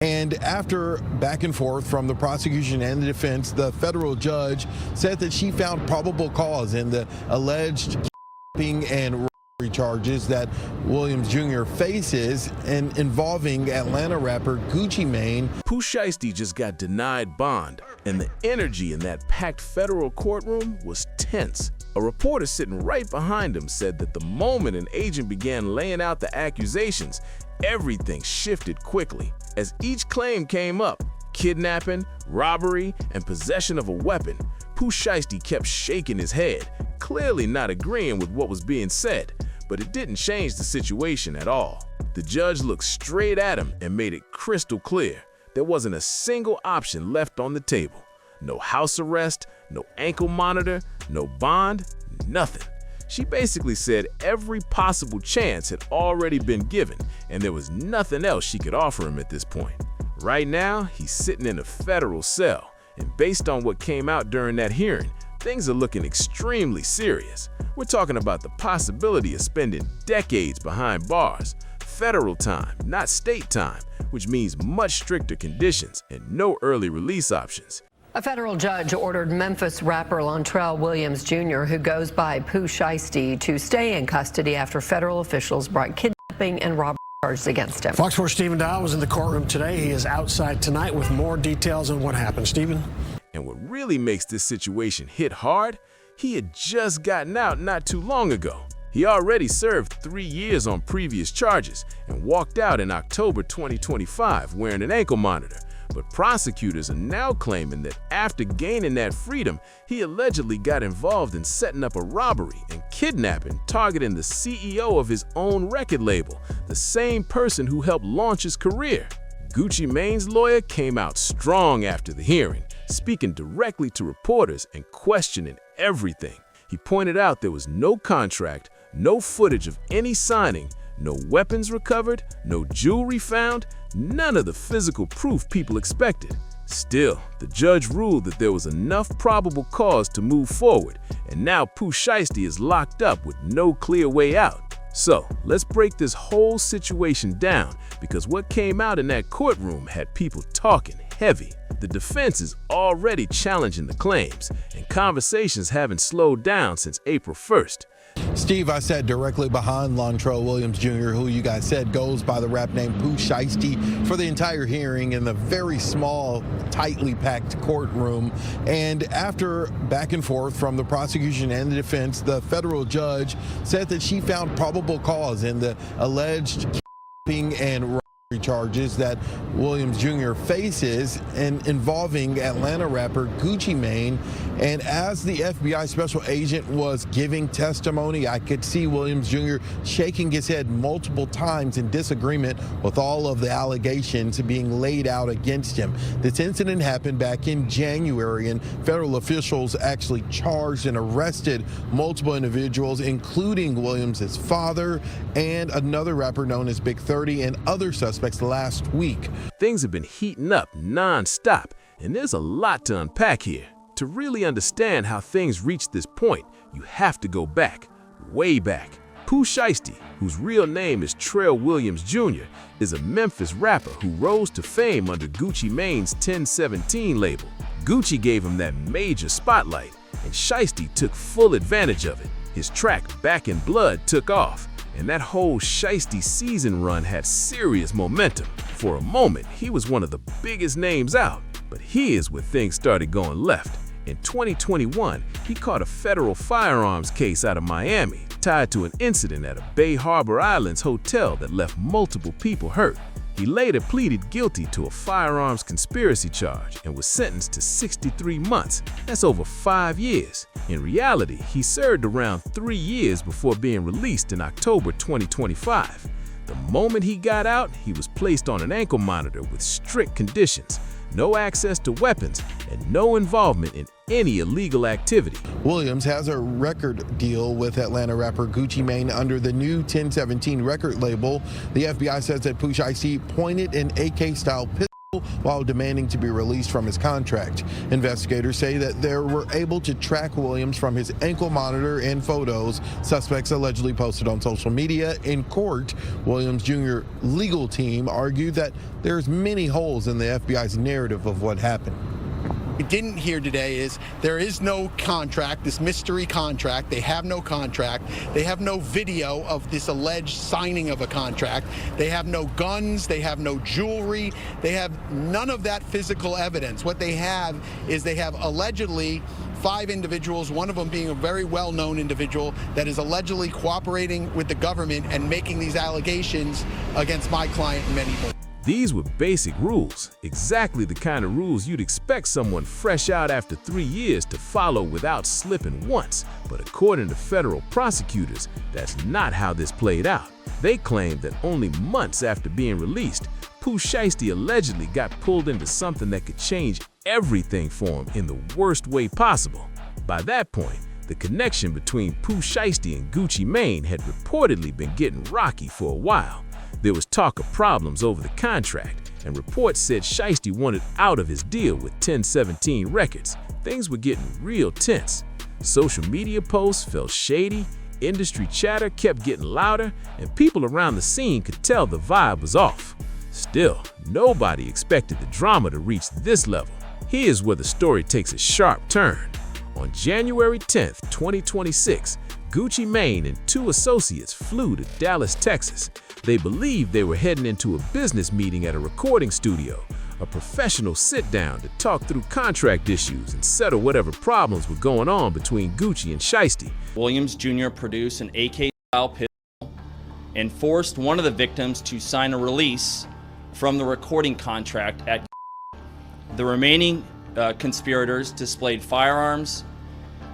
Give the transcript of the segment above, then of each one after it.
And after back and forth from the prosecution and the defense, the federal judge said that she found probable cause in the alleged kidnapping and robbery charges that Williams Jr. faces and involving Atlanta rapper Gucci Mane. Pooh Shiesty just got denied bond, and the energy in that packed federal courtroom was tense. A reporter sitting right behind him said that the moment an agent began laying out the accusations, everything shifted quickly. As each claim came up, kidnapping, robbery, and possession of a weapon, Pooh Shiesty kept shaking his head, clearly not agreeing with what was being said, but it didn't change the situation at all. The judge looked straight at him and made it crystal clear there wasn't a single option left on the table. No house arrest, no ankle monitor, no bond, nothing. She basically said every possible chance had already been given, and there was nothing else she could offer him at this point. Right now, he's sitting in a federal cell, and based on what came out during that hearing, things are looking extremely serious. We're talking about the possibility of spending decades behind bars, federal time, not state time, which means much stricter conditions and no early release options. A federal judge ordered Memphis rapper Lontrell Williams Jr., who goes by Pooh Shiesty, to stay in custody after federal officials brought kidnapping and robbery charges against him. Fox 4's Stephen Dow was in the courtroom today. He is outside tonight with more details on what happened. Stephen? And what really makes this situation hit hard, he had just gotten out not too long ago. He already served 3 years on previous charges and walked out in October 2025 wearing an ankle monitor. But prosecutors are now claiming that after gaining that freedom, he allegedly got involved in setting up a robbery and kidnapping, targeting the CEO of his own record label, the same person who helped launch his career. Gucci Mane's lawyer came out strong after the hearing, speaking directly to reporters and questioning everything. He pointed out there was no contract, no footage of any signing, no weapons recovered, no jewelry found, none of the physical proof people expected. Still, the judge ruled that there was enough probable cause to move forward, and now Pooh Shiesty is locked up with no clear way out. So, let's break this whole situation down, because what came out in that courtroom had people talking heavy. The defense is already challenging the claims, and conversations haven't slowed down since April 1st. Steve, I sat directly behind Lontrell Williams Jr., who you guys said goes by the rap name Pooh Shiesty, for the entire hearing in the very small, tightly packed courtroom. And after back and forth from the prosecution and the defense, the federal judge said that she found probable cause in the alleged kidnapping and robbery charges that Williams Jr. faces and involving Atlanta rapper Gucci Mane. And as the FBI special agent was giving testimony, I could see Williams Jr. shaking his head multiple times in disagreement with all of the allegations being laid out against him. This incident happened back in January, and federal officials actually charged and arrested multiple individuals, including Williams' father and another rapper known as Big 30 and other suspects last week. Things have been heating up non-stop, and there's a lot to unpack here. To really understand how things reached this point, you have to go back, way back. Pooh Shiesty, whose real name is Trail Williams Jr., is a Memphis rapper who rose to fame under Gucci Mane's 1017 label. Gucci gave him that major spotlight, and Shiesty took full advantage of it. His track Back in Blood took off, and that whole Shiesty season run had serious momentum. For a moment, he was one of the biggest names out, but here's where things started going left. In 2021, he caught a federal firearms case out of Miami tied to an incident at a Bay Harbor Islands hotel that left multiple people hurt. He later pleaded guilty to a firearms conspiracy charge and was sentenced to 63 months. That's over 5 years. In reality, he served around 3 years before being released in October 2025. The moment he got out, he was placed on an ankle monitor with strict conditions, no access to weapons, and no involvement in any illegal activity. Williams has a record deal with Atlanta rapper Gucci Mane under the new 1017 record label. The FBI says that Pooh Shiesty pointed an AK-style pistol while demanding to be released from his contract. Investigators say that they were able to track Williams from his ankle monitor and photos suspects allegedly posted on social media. In court, Williams Jr. legal team argued that there's many holes in the FBI's narrative of what happened. We didn't hear today is there is no contract, this mystery contract. They have no contract. They have no video of this alleged signing of a contract. They have no guns. They have no jewelry. They have none of that physical evidence. What they have is they have allegedly 5 individuals, one of them being a very well-known individual that is allegedly cooperating with the government and making these allegations against my client and many more. These were basic rules, exactly the kind of rules you'd expect someone fresh out after 3 years to follow without slipping once. But according to federal prosecutors, that's not how this played out. They claimed that only months after being released, Pooh Shiesty allegedly got pulled into something that could change everything for him in the worst way possible. By that point, the connection between Pooh Shiesty and Gucci Mane had reportedly been getting rocky for a while. There was talk of problems over the contract, and reports said Shiesty wanted out of his deal with 1017 Records. Things were getting real tense. Social media posts felt shady, industry chatter kept getting louder, and people around the scene could tell the vibe was off. Still, nobody expected the drama to reach this level. Here's where the story takes a sharp turn. On January 10, 2026, Gucci Mane and 2 associates flew to Dallas, Texas. They believed they were heading into a business meeting at a recording studio, a professional sit-down to talk through contract issues and settle whatever problems were going on between Gucci and Shiesty. Williams Jr. produced an AK-style pistol and forced one of the victims to sign a release from the recording contract at the remaining conspirators displayed firearms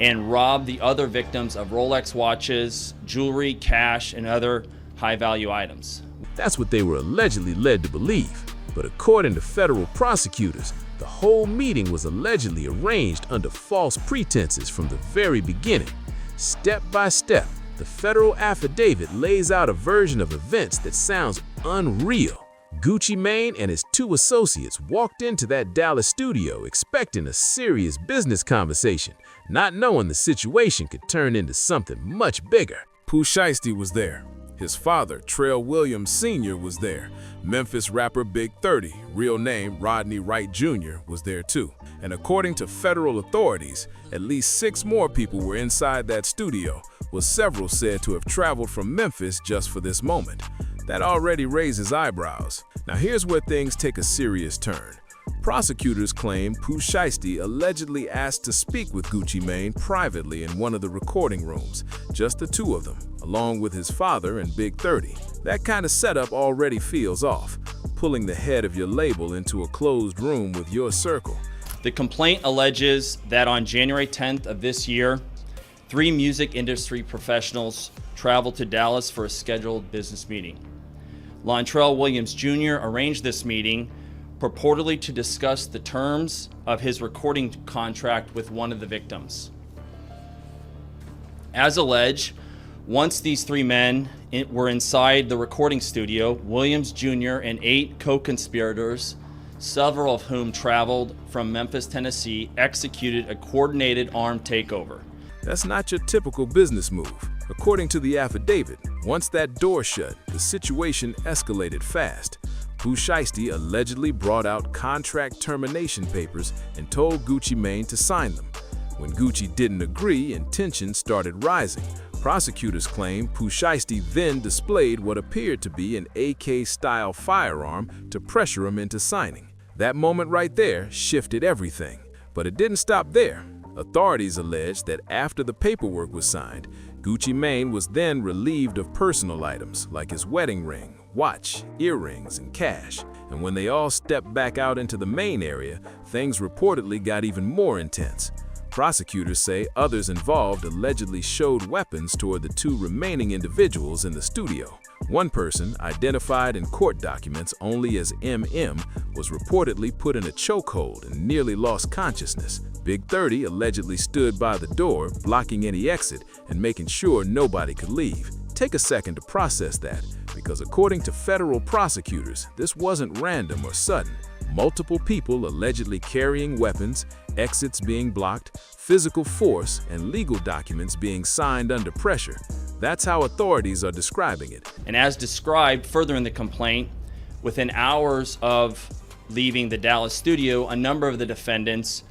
and robbed the other victims of Rolex watches, jewelry, cash, and other high-value items. That's what they were allegedly led to believe. But according to federal prosecutors, the whole meeting was allegedly arranged under false pretenses from the very beginning. Step by step, the federal affidavit lays out a version of events that sounds unreal. Gucci Mane and his 2 associates walked into that Dallas studio expecting a serious business conversation, not knowing the situation could turn into something much bigger. Pooh Shiesty was there. His father, Trail Williams Sr., was there. Memphis rapper Big 30, real name Rodney Wright Jr., was there too. And according to federal authorities, at least 6 more people were inside that studio, with several said to have traveled from Memphis just for this moment. That already raises eyebrows. Now here's where things take a serious turn. Prosecutors claim Pooh Shiesty allegedly asked to speak with Gucci Mane privately in one of the recording rooms, just the 2 of them, along with his father and Big 30. That kind of setup already feels off, pulling the head of your label into a closed room with your circle. The complaint alleges that on January 10th of this year, 3 music industry professionals traveled to Dallas for a scheduled business meeting. Lontrell Williams Jr. arranged this meeting purportedly to discuss the terms of his recording contract with one of the victims. As alleged, once these 3 men were inside the recording studio, Williams Jr. and 8 co-conspirators, several of whom traveled from Memphis, Tennessee, executed a coordinated armed takeover. That's not your typical business move. According to the affidavit, once that door shut, the situation escalated fast. Pooh Shiesty allegedly brought out contract termination papers and told Gucci Mane to sign them. When Gucci didn't agree and tensions started rising, prosecutors claim Pooh Shiesty then displayed what appeared to be an AK-style firearm to pressure him into signing. That moment right there shifted everything. But it didn't stop there. Authorities alleged that after the paperwork was signed, Gucci Mane was then relieved of personal items like his wedding ring, watch, earrings, and cash. And when they all stepped back out into the main area, things reportedly got even more intense. Prosecutors say others involved allegedly showed weapons toward the 2 remaining individuals in the studio. One person, identified in court documents only as MM, was reportedly put in a chokehold and nearly lost consciousness. Big 30 allegedly stood by the door, blocking any exit and making sure nobody could leave. Take a second to process that, because according to federal prosecutors, this wasn't random or sudden. multiple people allegedly carrying weapons, exits being blocked, physical force, and legal documents being signed under pressure. That's how authorities are describing it. And as described further in the complaint, within hours of leaving the Dallas studio, a number of the defendants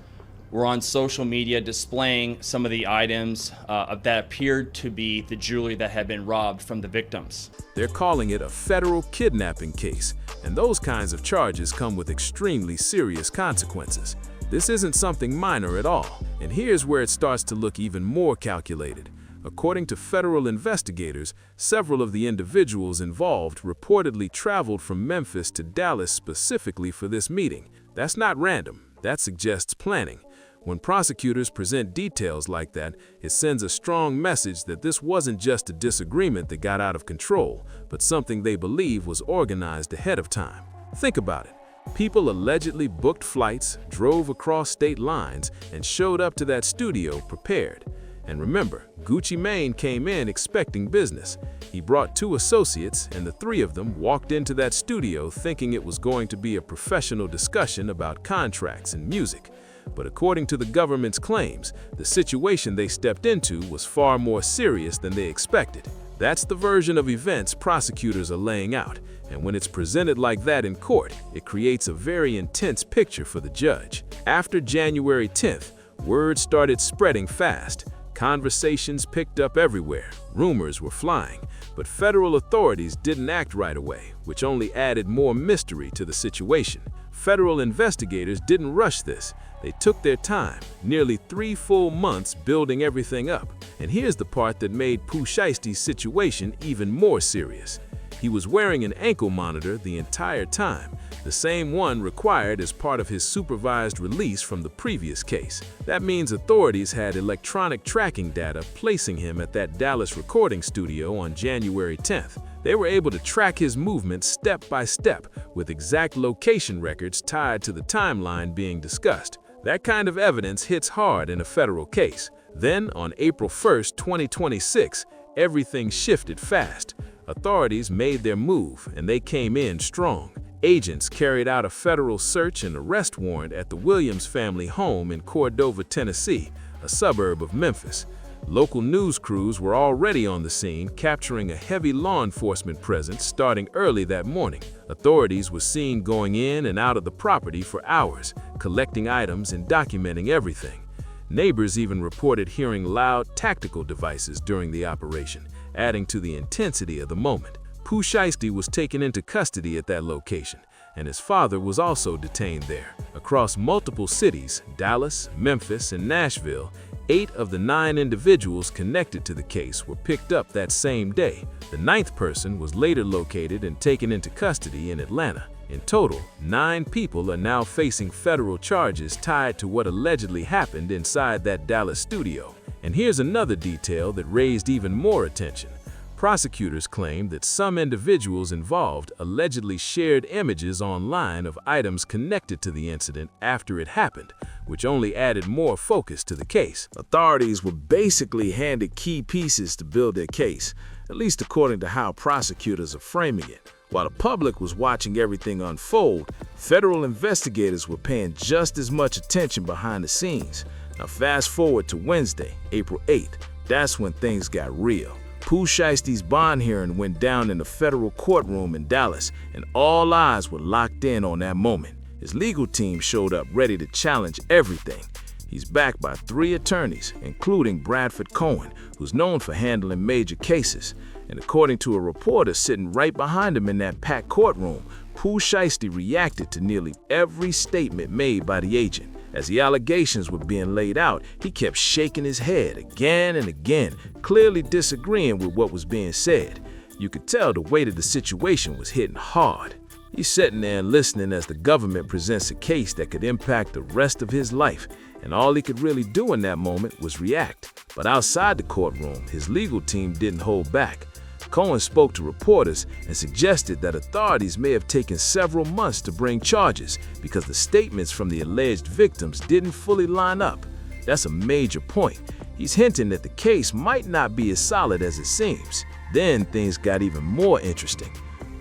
were on social media displaying some of the items that appeared to be the jewelry that had been robbed from the victims. They're calling it a federal kidnapping case, and those kinds of charges come with extremely serious consequences. This isn't something minor at all, and here's where it starts to look even more calculated. According to federal investigators, several of the individuals involved reportedly traveled from Memphis to Dallas specifically for this meeting. That's not random. That suggests planning. When prosecutors present details like that, it sends a strong message that this wasn't just a disagreement that got out of control, but something they believe was organized ahead of time. Think about it. People allegedly booked flights, drove across state lines, and showed up to that studio prepared. And remember, Gucci Mane came in expecting business. He brought 2 associates, and the 3 of them walked into that studio thinking it was going to be a professional discussion about contracts and music. But according to the government's claims, the situation they stepped into was far more serious than they expected. That's the version of events prosecutors are laying out, and when it's presented like that in court, it creates a very intense picture for the judge. After January 10th, word started spreading fast. Conversations picked up everywhere, rumors were flying, but federal authorities didn't act right away, which only added more mystery to the situation. Federal investigators didn't rush this. They took their time, nearly 3 full months building everything up. And here's the part that made Pooh Shiesty's situation even more serious. He was wearing an ankle monitor the entire time, the same one required as part of his supervised release from the previous case. That means authorities had electronic tracking data placing him at that Dallas recording studio on January 10th. They were able to track his movements step by step with exact location records tied to the timeline being discussed. That kind of evidence hits hard in a federal case. Then, on April 1st, 2026, everything shifted fast. Authorities made their move, and they came in strong. Agents carried out a federal search and arrest warrant at the Williams family home in Cordova, Tennessee, a suburb of Memphis. Local news crews were already on the scene, capturing a heavy law enforcement presence starting early that morning. Authorities were seen going in and out of the property for hours, collecting items and documenting everything. Neighbors even reported hearing loud tactical devices during the operation, adding to the intensity of the moment. Pooh Shiesty was taken into custody at that location, and his father was also detained there. Across multiple cities, Dallas, Memphis, and Nashville, 8 of the 9 individuals connected to the case were picked up that same day. The 9th person was later located and taken into custody in Atlanta. In total, 9 people are now facing federal charges tied to what allegedly happened inside that Dallas studio. And here's another detail that raised even more attention. Prosecutors claim that some individuals involved allegedly shared images online of items connected to the incident after it happened, which only added more focus to the case. Authorities were basically handed key pieces to build their case, at least according to how prosecutors are framing it. While the public was watching everything unfold, federal investigators were paying just as much attention behind the scenes. Now fast forward to Wednesday, April 8th. That's when things got real. Pooh Shiesty's bond hearing went down in the federal courtroom in Dallas, and all eyes were locked in on that moment. His legal team showed up ready to challenge everything. He's backed by 3 attorneys, including Bradford Cohen, who's known for handling major cases. And according to a reporter sitting right behind him in that packed courtroom, Pooh Shiesty reacted to nearly every statement made by the agent. As the allegations were being laid out, he kept shaking his head again and again, clearly disagreeing with what was being said. You could tell the weight of the situation was hitting hard. He's sitting there and listening as the government presents a case that could impact the rest of his life, and all he could really do in that moment was react. But outside the courtroom, his legal team didn't hold back. Cohen spoke to reporters and suggested that authorities may have taken several months to bring charges because the statements from the alleged victims didn't fully line up. That's a major point. He's hinting that the case might not be as solid as it seems. Then things got even more interesting.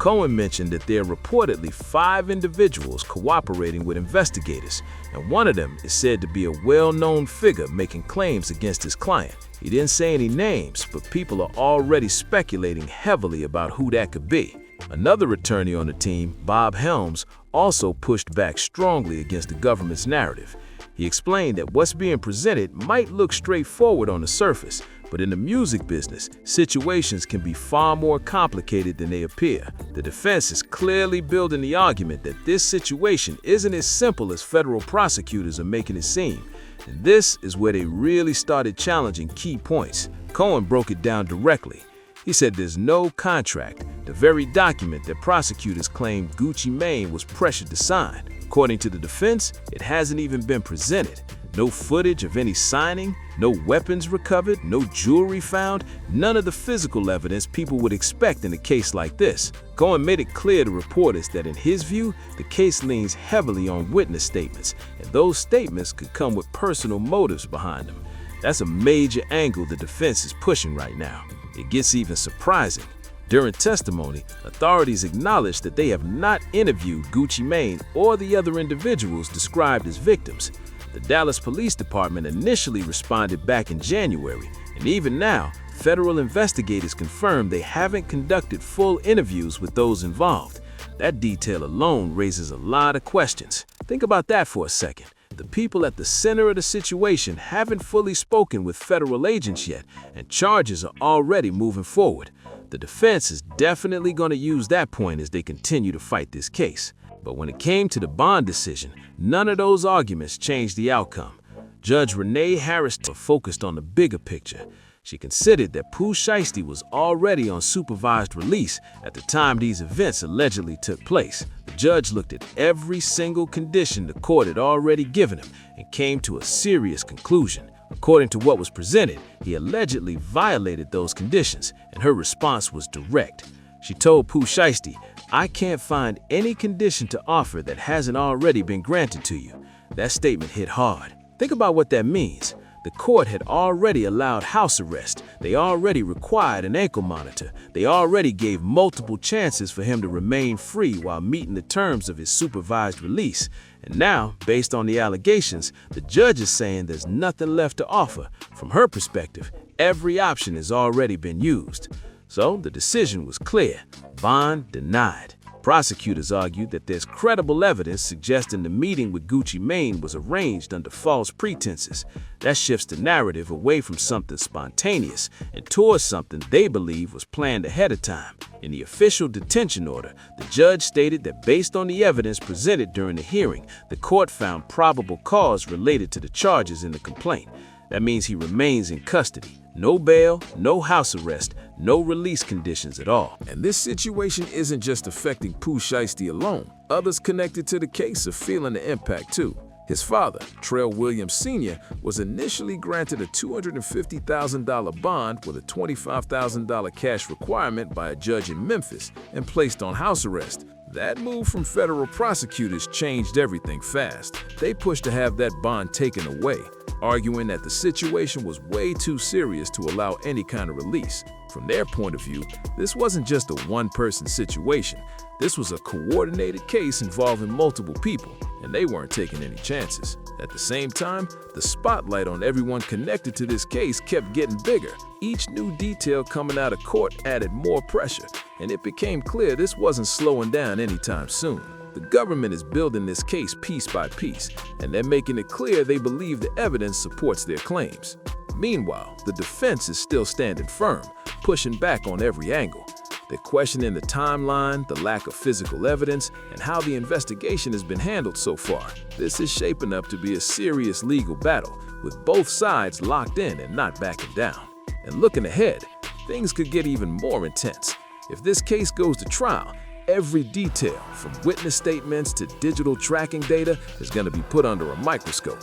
Cohen mentioned that there are reportedly 5 individuals cooperating with investigators, and one of them is said to be a well-known figure making claims against his client. He didn't say any names, but people are already speculating heavily about who that could be. Another attorney on the team, Bob Helms, also pushed back strongly against the government's narrative. He explained that what's being presented might look straightforward on the surface, but in the music business, situations can be far more complicated than they appear. The defense is clearly building the argument that this situation isn't as simple as federal prosecutors are making it seem. And this is where they really started challenging key points. Cohen broke it down directly. He said there's no contract, the very document that prosecutors claim Gucci Mane was pressured to sign. According to the defense, it hasn't even been presented. No footage of any signing, no weapons recovered, no jewelry found, none of the physical evidence people would expect in a case like this. Cohen made it clear to reporters that in his view, the case leans heavily on witness statements, and those statements could come with personal motives behind them. That's a major angle the defense is pushing right now. It gets even surprising. During testimony, authorities acknowledged that they have not interviewed Gucci Mane or the other individuals described as victims. The Dallas Police Department initially responded back in January, and even now, federal investigators confirmed they haven't conducted full interviews with those involved. That detail alone raises a lot of questions. Think about that for a second. The people at the center of the situation haven't fully spoken with federal agents yet, and charges are already moving forward. The defense is definitely going to use that point as they continue to fight this case. But when it came to the bond decision, none of those arguments changed the outcome. Judge Renee Harris focused on the bigger picture. She considered that Pooh Shiesty was already on supervised release at the time these events allegedly took place. The judge looked at every single condition the court had already given him and came to a serious conclusion. According to what was presented, he allegedly violated those conditions, and her response was direct. She told Pooh Shiesty, "I can't find any condition to offer that hasn't already been granted to you." That statement hit hard. Think about what that means. The court had already allowed house arrest. They already required an ankle monitor. They already gave multiple chances for him to remain free while meeting the terms of his supervised release. And now, based on the allegations, the judge is saying there's nothing left to offer. From her perspective, every option has already been used. So the decision was clear. Bond denied. Prosecutors argued that there's credible evidence suggesting the meeting with Gucci Mane was arranged under false pretenses. That shifts the narrative away from something spontaneous and towards something they believe was planned ahead of time. In the official detention order, the judge stated that based on the evidence presented during the hearing, the court found probable cause related to the charges in the complaint. That means he remains in custody. No bail, no house arrest, no release conditions at all. And this situation isn't just affecting Pooh Shiesty alone. Others connected to the case are feeling the impact too. His father, Trell Williams Sr., was initially granted a $250,000 bond with a $25,000 cash requirement by a judge in Memphis and placed on house arrest. That move from federal prosecutors changed everything fast. They pushed to have that bond taken away, arguing that the situation was way too serious to allow any kind of release. From their point of view, this wasn't just a one-person situation. This was a coordinated case involving multiple people, and they weren't taking any chances. At the same time, the spotlight on everyone connected to this case kept getting bigger. Each new detail coming out of court added more pressure, and it became clear this wasn't slowing down anytime soon. The government is building this case piece by piece, and they're making it clear they believe the evidence supports their claims. Meanwhile, the defense is still standing firm, pushing back on every angle. They're questioning the timeline, the lack of physical evidence, and how the investigation has been handled so far. This is shaping up to be a serious legal battle, with both sides locked in and not backing down. And looking ahead, things could get even more intense. If this case goes to trial, every detail, from witness statements to digital tracking data, is going to be put under a microscope.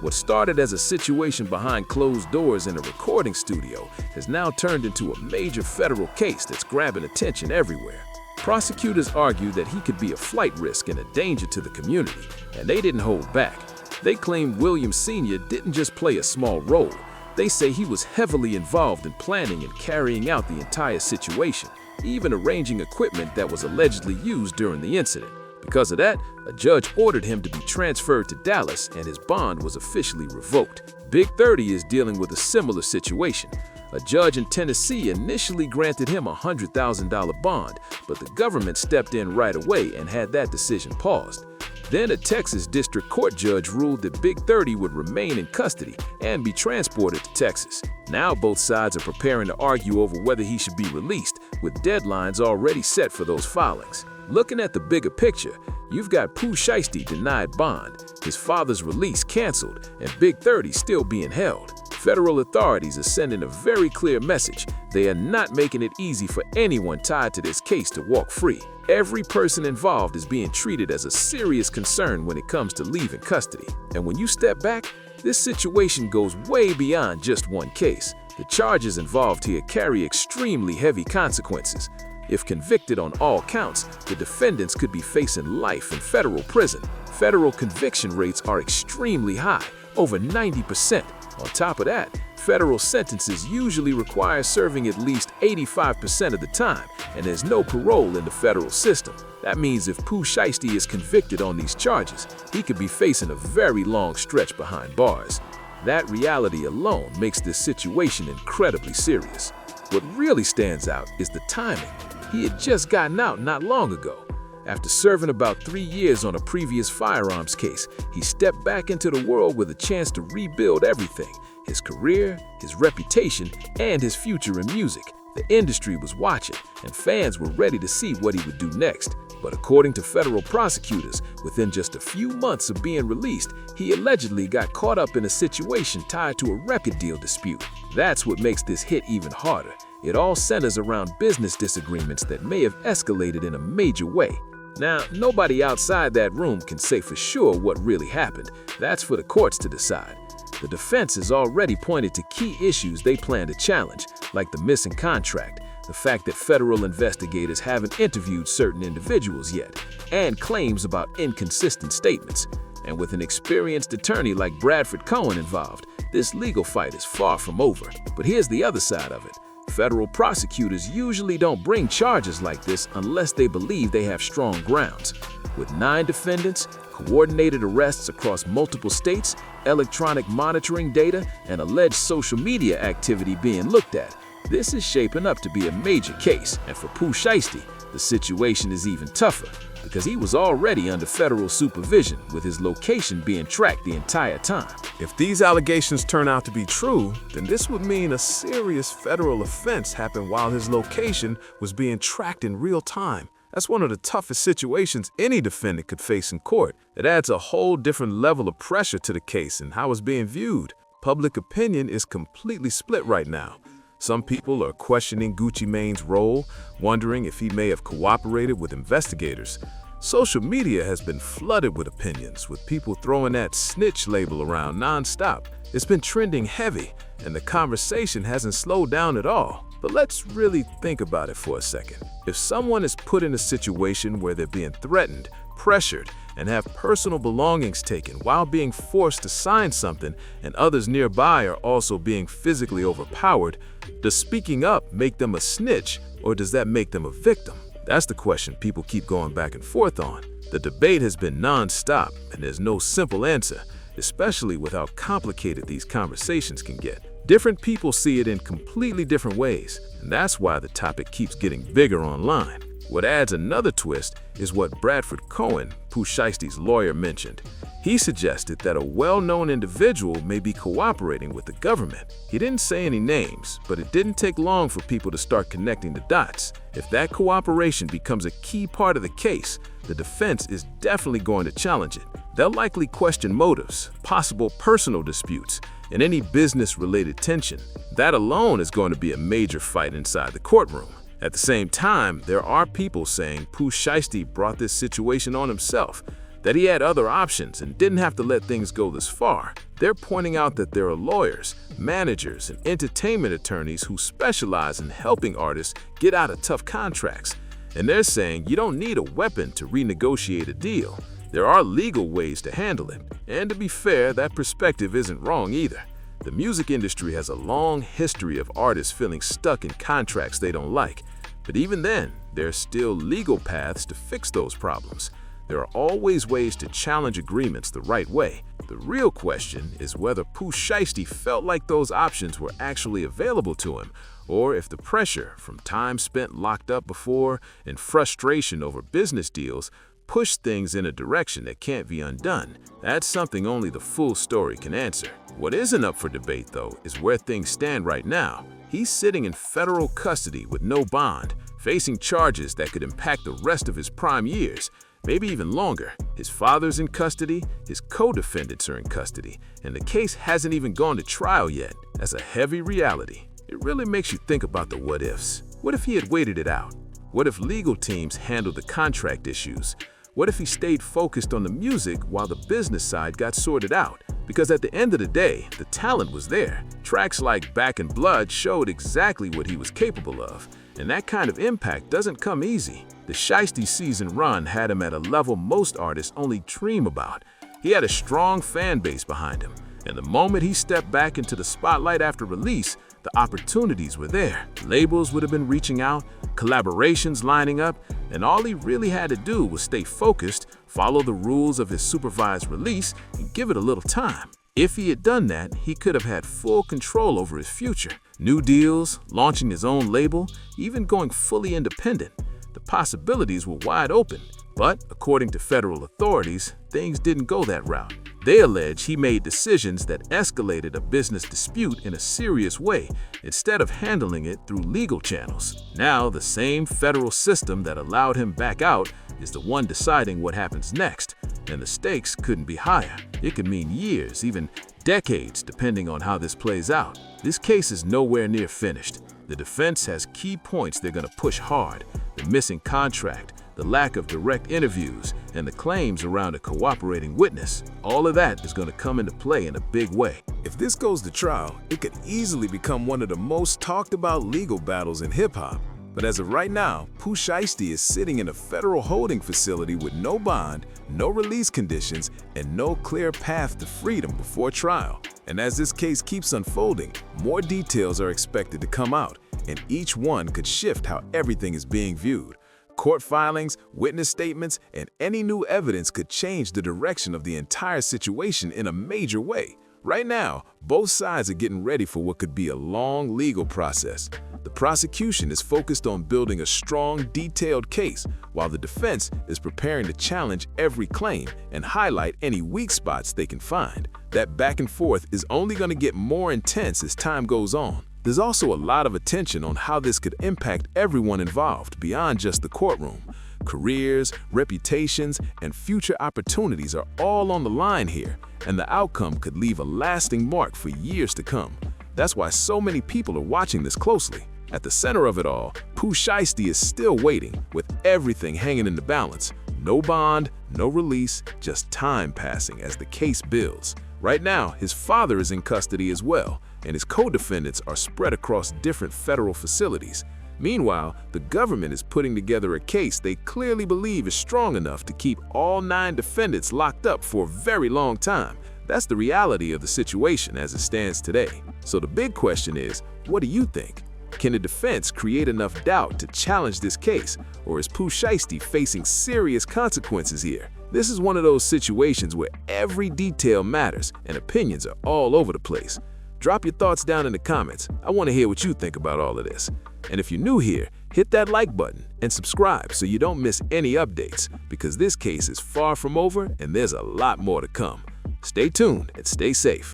What started as a situation behind closed doors in a recording studio has now turned into a major federal case that's grabbing attention everywhere. Prosecutors argued that he could be a flight risk and a danger to the community, and they didn't hold back. They claimed Williams Sr. didn't just play a small role. They say he was heavily involved in planning and carrying out the entire situation. even arranging equipment that was allegedly used during the incident. Because of that, a judge ordered him to be transferred to Dallas and his bond was officially revoked. Big 30 is dealing with a similar situation. A judge in Tennessee initially granted him a $100,000 bond, but the government stepped in right away and had that decision paused. Then a Texas district court judge ruled that Big 30 would remain in custody and be transported to Texas. Now both sides are preparing to argue over whether he should be released, with deadlines already set for those filings. Looking at the bigger picture, you've got Pooh Shiesty denied bond, his father's release canceled, and Big 30 still being held. Federal authorities are sending a very clear message. They are not making it easy for anyone tied to this case to walk free. Every person involved is being treated as a serious concern when it comes to leaving custody. And when you step back, this situation goes way beyond just one case. The charges involved here carry extremely heavy consequences. If convicted on all counts, the defendants could be facing life in federal prison. Federal conviction rates are extremely high, over 90%. On top of that, federal sentences usually require serving at least 85% of the time, and there's no parole in the federal system. That means if Pooh Shiesty is convicted on these charges, he could be facing a very long stretch behind bars. That reality alone makes this situation incredibly serious. What really stands out is the timing. He had just gotten out not long ago. After serving about 3 years on a previous firearms case, he stepped back into the world with a chance to rebuild everything: his career, his reputation, and his future in music. The industry was watching, and fans were ready to see what he would do next. But according to federal prosecutors, within just a few months of being released, he allegedly got caught up in a situation tied to a record deal dispute. That's what makes this hit even harder. It all centers around business disagreements that may have escalated in a major way. Now, nobody outside that room can say for sure what really happened. That's for the courts to decide. The defense has already pointed to key issues they plan to challenge, like the missing contract, the fact that federal investigators haven't interviewed certain individuals yet, and claims about inconsistent statements. And with an experienced attorney like Bradford Cohen involved, this legal fight is far from over. But here's the other side of it. Federal prosecutors usually don't bring charges like this unless they believe they have strong grounds. With 9 defendants, coordinated arrests across multiple states, electronic monitoring data, and alleged social media activity being looked at, this is shaping up to be a major case. And for Pooh Shiesty, the situation is even tougher, because he was already under federal supervision, with his location being tracked the entire time. If these allegations turn out to be true, then this would mean a serious federal offense happened while his location was being tracked in real time. That's one of the toughest situations any defendant could face in court. It adds a whole different level of pressure to the case and how it's being viewed. Public opinion is completely split right now. Some people are questioning Gucci Mane's role, wondering if he may have cooperated with investigators. Social media has been flooded with opinions, with people throwing that snitch label around nonstop. It's been trending heavy, and the conversation hasn't slowed down at all. But let's really think about it for a second. If someone is put in a situation where they're being threatened, pressured, and have personal belongings taken while being forced to sign something, and others nearby are also being physically overpowered, does speaking up make them a snitch, or does that make them a victim? That's the question people keep going back and forth on. The debate has been non-stop, and there's no simple answer, especially with how complicated these conversations can get. Different people see it in completely different ways, and that's why the topic keeps getting bigger online. What adds another twist is what Bradford Cohen, Pooh Shiesty's lawyer, mentioned. He suggested that a well-known individual may be cooperating with the government. He didn't say any names, but it didn't take long for people to start connecting the dots. If that cooperation becomes a key part of the case, the defense is definitely going to challenge it. They'll likely question motives, possible personal disputes, and any business-related tension. That alone is going to be a major fight inside the courtroom. At the same time, there are people saying Pooh Shiesty brought this situation on himself, that he had other options and didn't have to let things go this far. They're pointing out that there are lawyers, managers, and entertainment attorneys who specialize in helping artists get out of tough contracts. And they're saying you don't need a weapon to renegotiate a deal. There are legal ways to handle it. And to be fair, that perspective isn't wrong either. The music industry has a long history of artists feeling stuck in contracts they don't like. But even then, there are still legal paths to fix those problems. There are always ways to challenge agreements the right way. The real question is whether Pooh Shiesty felt like those options were actually available to him, or if the pressure from time spent locked up before and frustration over business deals pushed things in a direction that can't be undone. That's something only the full story can answer. What isn't up for debate, though, is where things stand right now. He's sitting in federal custody with no bond, facing charges that could impact the rest of his prime years, maybe even longer. His father's in custody, his co-defendants are in custody, and the case hasn't even gone to trial yet. That's a heavy reality. It really makes you think about the what-ifs. What if he had waited it out? What if legal teams handled the contract issues? What if he stayed focused on the music while the business side got sorted out? Because at the end of the day, the talent was there. Tracks like Back in Blood showed exactly what he was capable of, and that kind of impact doesn't come easy. The Shiesty season run had him at a level most artists only dream about. He had a strong fan base behind him, and the moment he stepped back into the spotlight after release, the opportunities were there. Labels would have been reaching out, collaborations lining up, and all he really had to do was stay focused, follow the rules of his supervised release, and give it a little time. If he had done that, he could have had full control over his future. New deals, launching his own label, even going fully independent. The possibilities were wide open, but according to federal authorities, things didn't go that route. They allege he made decisions that escalated a business dispute in a serious way instead of handling it through legal channels. Now, the same federal system that allowed him back out is the one deciding what happens next, and the stakes couldn't be higher. It could mean years, even decades, depending on how this plays out. This case is nowhere near finished. The defense has key points they're going to push hard: the missing contract, the lack of direct interviews, and the claims around a cooperating witness. All of that is going to come into play in a big way. If this goes to trial, it could easily become one of the most talked about legal battles in hip-hop. But as of right now, Pooh Shiesty is sitting in a federal holding facility with no bond, no release conditions, and no clear path to freedom before trial. And as this case keeps unfolding, more details are expected to come out, and each one could shift how everything is being viewed. Court filings, witness statements, and any new evidence could change the direction of the entire situation in a major way. Right now, both sides are getting ready for what could be a long legal process. The prosecution is focused on building a strong, detailed case, while the defense is preparing to challenge every claim and highlight any weak spots they can find. That back and forth is only going to get more intense as time goes on. There's also a lot of attention on how this could impact everyone involved beyond just the courtroom. Careers, reputations, and future opportunities are all on the line here, and the outcome could leave a lasting mark for years to come. That's why so many people are watching this closely. At the center of it all, Pooh Shiesty is still waiting, with everything hanging in the balance. No bond, no release, just time passing as the case builds. Right now, his father is in custody as well, and his co-defendants are spread across different federal facilities. Meanwhile, the government is putting together a case they clearly believe is strong enough to keep all 9 defendants locked up for a very long time. That's the reality of the situation as it stands today. So the big question is, what do you think? Can the defense create enough doubt to challenge this case, or is Pooh Shiesty facing serious consequences here? This is one of those situations where every detail matters and opinions are all over the place. Drop your thoughts down in the comments. I want to hear what you think about all of this. And if you're new here, hit that like button and subscribe so you don't miss any updates, because this case is far from over and there's a lot more to come. Stay tuned and stay safe.